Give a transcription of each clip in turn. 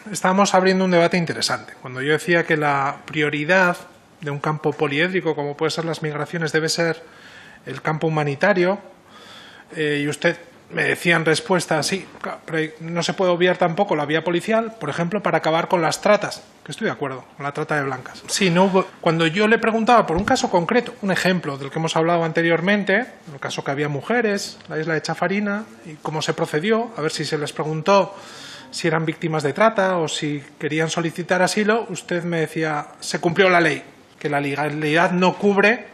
estábamos abriendo un debate interesante. Cuando yo decía que la prioridad de un campo poliédrico, como puede ser las migraciones, debe ser el campo humanitario, y usted me decía en respuesta, sí, pero no se puede obviar tampoco la vía policial, por ejemplo, para acabar con las tratas, que estoy de acuerdo, con la trata de blancas. Sí, no hubo, cuando yo le preguntaba por un caso concreto, un ejemplo del que hemos hablado anteriormente, el caso que había mujeres, la isla de Chafarina, y cómo se procedió, a ver si se les preguntó si eran víctimas de trata o si querían solicitar asilo, usted me decía, se cumplió la ley, que la legalidad no cubre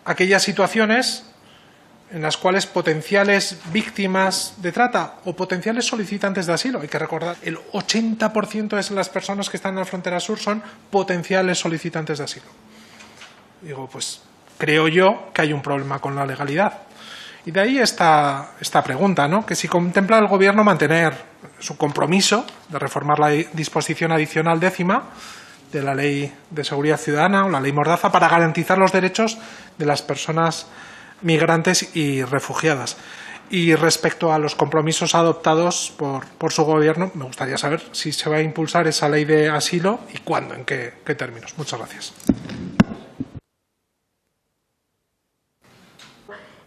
aquellas situaciones en las cuales potenciales víctimas de trata o potenciales solicitantes de asilo, hay que recordar, el 80% de las personas que están en la frontera sur son potenciales solicitantes de asilo. Digo, pues creo yo que hay un problema con la legalidad. Y de ahí esta pregunta, ¿no? Que si contempla el Gobierno mantener su compromiso de reformar la disposición adicional 10ª de la Ley de Seguridad Ciudadana o la Ley Mordaza para garantizar los derechos de las personas migrantes y refugiadas. Y respecto a los compromisos adoptados por su Gobierno, me gustaría saber si se va a impulsar esa ley de asilo y cuándo, en qué términos. Muchas gracias.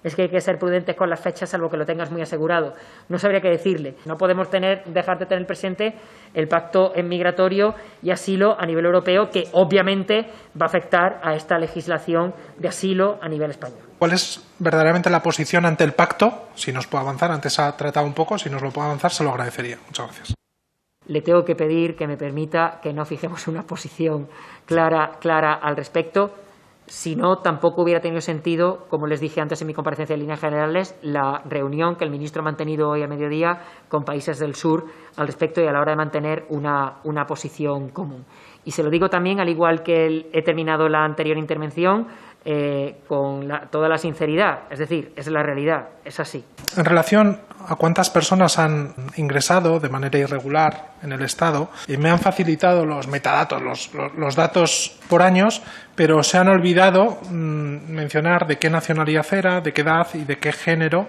Es que hay que ser prudentes con las fechas, salvo que lo tengas muy asegurado. No sabría qué decirle. No podemos dejar de tener presente el pacto migratorio y asilo a nivel europeo, que obviamente va a afectar a esta legislación de asilo a nivel español. ¿Cuál es verdaderamente la posición ante el pacto? Si nos puede avanzar, antes ha tratado un poco, si nos lo puede avanzar, se lo agradecería. Muchas gracias. Le tengo que pedir que me permita que no fijemos una posición clara al respecto. Si no, tampoco hubiera tenido sentido, como les dije antes en mi comparecencia en líneas generales, la reunión que el ministro ha mantenido hoy a mediodía con países del sur al respecto y a la hora de mantener una posición común. Y se lo digo también, al igual que he terminado la anterior intervención, con toda la sinceridad, es decir, es la realidad, es así. En relación a cuántas personas han ingresado de manera irregular en el Estado, me han facilitado los metadatos, los datos por años, pero se han olvidado mencionar de qué nacionalidad era, de qué edad y de qué género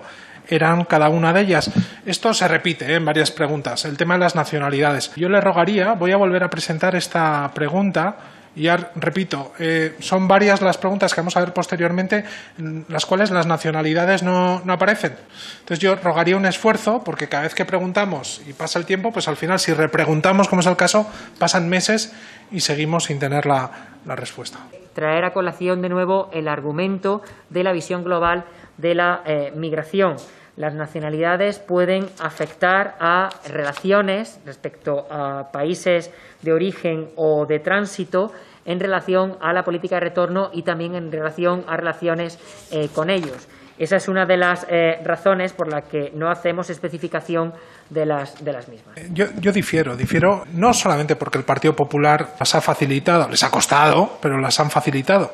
eran cada una de ellas. Esto se repite en varias preguntas, el tema de las nacionalidades. Yo le rogaría, voy a volver a presentar esta pregunta. Y ya repito, son varias las preguntas que vamos a ver posteriormente en las cuales las nacionalidades no aparecen. Entonces yo rogaría un esfuerzo, porque cada vez que preguntamos y pasa el tiempo, pues al final si repreguntamos, como es el caso, pasan meses y seguimos sin tener la respuesta. Traer a colación de nuevo el argumento de la visión global de la migración. Las nacionalidades pueden afectar a relaciones respecto a países de origen o de tránsito en relación a la política de retorno y también en relación a relaciones con ellos. Esa es una de las razones por las que no hacemos especificación de las mismas. Yo difiero no solamente porque el Partido Popular las ha facilitado, les ha costado, pero las han facilitado.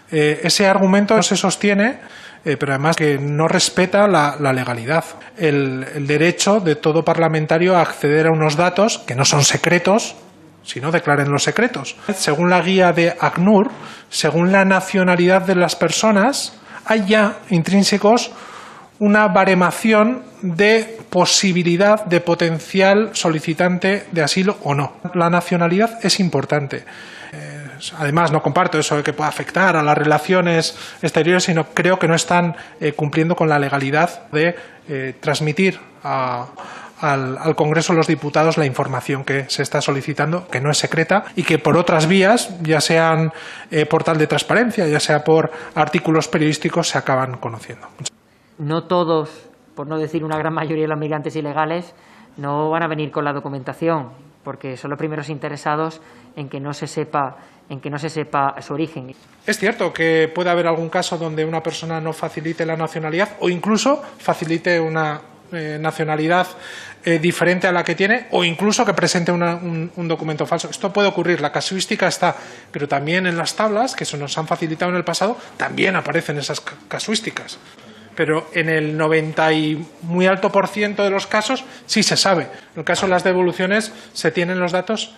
Ese argumento no se sostiene, pero además que no respeta la legalidad. El derecho de todo parlamentario a acceder a unos datos que no son secretos, si no declaren los secretos. Según la guía de ACNUR, según la nacionalidad de las personas, hay ya intrínsecos una baremación de posibilidad de potencial solicitante de asilo o no. La nacionalidad es importante. Además, no comparto eso de que pueda afectar a las relaciones exteriores, sino creo que no están cumpliendo con la legalidad de transmitir al Congreso de los Diputados la información que se está solicitando, que no es secreta y que por otras vías, ya sean portal de transparencia, ya sea por artículos periodísticos, se acaban conociendo. No todos, por no decir una gran mayoría de los migrantes ilegales, no van a venir con la documentación, porque son los primeros interesados en que no se sepa su origen. Es cierto que puede haber algún caso donde una persona no facilite la nacionalidad o incluso facilite una nacionalidad diferente a la que tiene o incluso que presente un documento falso. Esto puede ocurrir, la casuística está, pero también en las tablas que se nos han facilitado en el pasado también aparecen esas casuísticas. Pero en el 90 y muy alto % de los casos sí se sabe. En el caso de las devoluciones se tienen los datos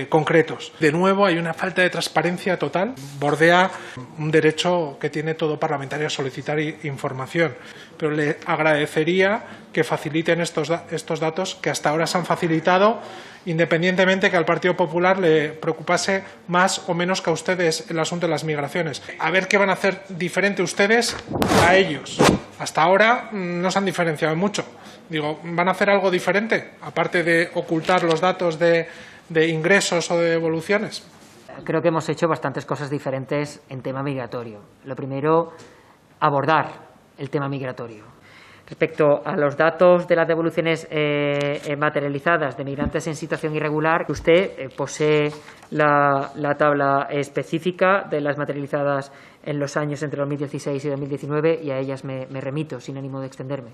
concretos. De nuevo, hay una falta de transparencia total. Bordea un derecho que tiene todo parlamentario a solicitar información. Pero le agradecería que faciliten estos datos que hasta ahora se han facilitado independientemente que al Partido Popular le preocupase más o menos que a ustedes el asunto de las migraciones. A ver qué van a hacer diferente ustedes a ellos. Hasta ahora no se han diferenciado mucho. Digo, ¿van a hacer algo diferente, aparte de ocultar los datos de ingresos o de devoluciones? Creo que hemos hecho bastantes cosas diferentes en tema migratorio. Lo primero, abordar el tema migratorio. Respecto a los datos de las devoluciones materializadas de migrantes en situación irregular, usted posee la tabla específica de las materializadas en los años entre 2016 y 2019 y a ellas me remito, sin ánimo de extenderme.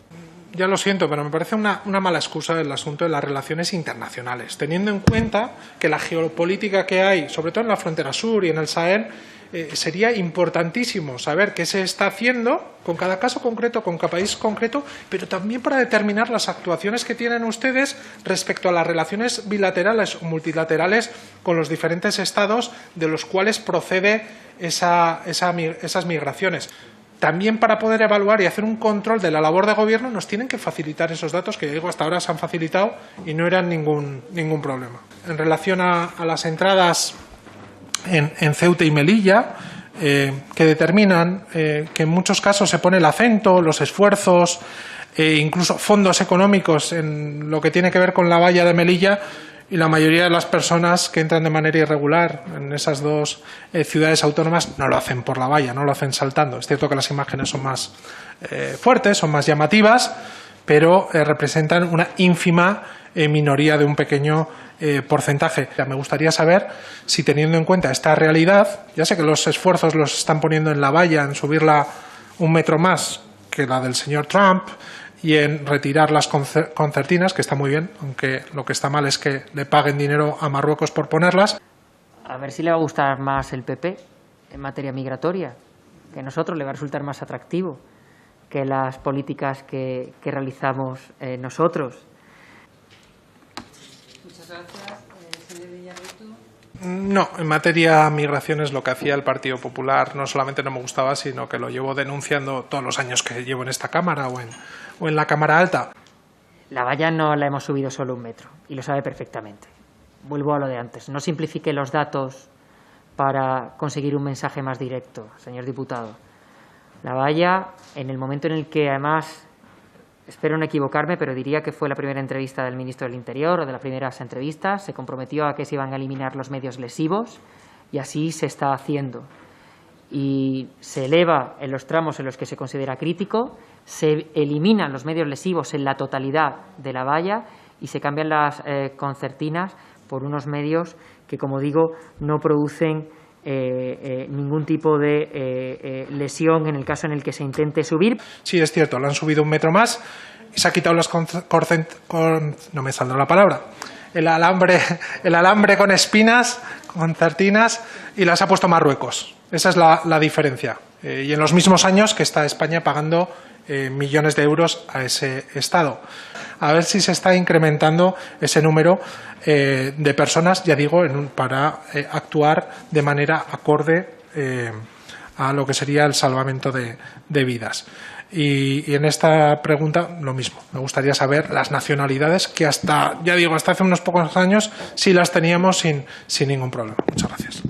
Ya lo siento, pero me parece una mala excusa el asunto de las relaciones internacionales, teniendo en cuenta que la geopolítica que hay, sobre todo en la frontera sur y en el Sahel, sería importantísimo saber qué se está haciendo con cada caso concreto, con cada país concreto, pero también para determinar las actuaciones que tienen ustedes respecto a las relaciones bilaterales o multilaterales con los diferentes estados de los cuales procede esas migraciones. También para poder evaluar y hacer un control de la labor de gobierno nos tienen que facilitar esos datos que, digo, hasta ahora se han facilitado y no eran ningún problema. En relación a las entradas en Ceuta y Melilla, que determinan que en muchos casos se pone el acento, los esfuerzos, incluso fondos económicos en lo que tiene que ver con la valla de Melilla, y la mayoría de las personas que entran de manera irregular en esas dos ciudades autónomas no lo hacen por la valla, no lo hacen saltando. Es cierto que las imágenes son más fuertes, son más llamativas, pero representan una ínfima minoría de un pequeño porcentaje. Me gustaría saber si, teniendo en cuenta esta realidad, ya sé que los esfuerzos los están poniendo en la valla, en subirla 1 metro más que la del señor Trump y en retirar las concertinas, que está muy bien, aunque lo que está mal es que le paguen dinero a Marruecos por ponerlas. A ver si le va a gustar más el PP en materia migratoria, que a nosotros le va a resultar más atractivo que las políticas que realizamos nosotros. Muchas gracias. Señor Villarruitu. No, en materia migraciones lo que hacía el Partido Popular no solamente no me gustaba, sino que lo llevo denunciando todos los años que llevo en esta Cámara o en la Cámara Alta. La valla no la hemos subido solo 1 metro y lo sabe perfectamente. Vuelvo a lo de antes. No simplifique los datos para conseguir un mensaje más directo, señor diputado. La valla, en el momento en el que, además, espero no equivocarme, pero diría que fue la primera entrevista del ministro del Interior o de las primeras entrevistas, se comprometió a que se iban a eliminar los medios lesivos y así se está haciendo. Y se eleva en los tramos en los que se considera crítico, se eliminan los medios lesivos en la totalidad de la valla y se cambian las concertinas por unos medios que, como digo, no producen ningún tipo de lesión en el caso en el que se intente subir. Sí, es cierto, lo han subido 1 metro más y se ha quitado no me saldrá la palabra, el alambre con espinas, concertinas, y las ha puesto Marruecos. Esa es la diferencia. Y en los mismos años que está España pagando millones de euros a ese Estado. A ver si se está incrementando ese número de personas, ya digo, para actuar de manera acorde a lo que sería el salvamento de vidas. Y en esta pregunta lo mismo. Me gustaría saber las nacionalidades que hasta hace unos pocos años sí las teníamos sin ningún problema. Muchas gracias.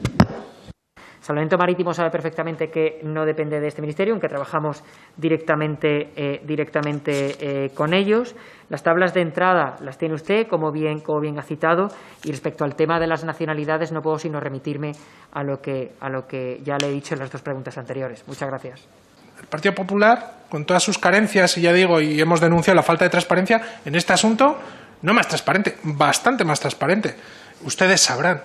Salvamento Marítimo sabe perfectamente que no depende de este ministerio, aunque trabajamos directamente con ellos. Las tablas de entrada las tiene usted, como bien ha citado, y respecto al tema de las nacionalidades no puedo sino remitirme a lo que ya le he dicho en las 2 preguntas anteriores. Muchas gracias. El Partido Popular, con todas sus carencias, y hemos denunciado la falta de transparencia, en este asunto no más transparente, bastante más transparente. Ustedes sabrán.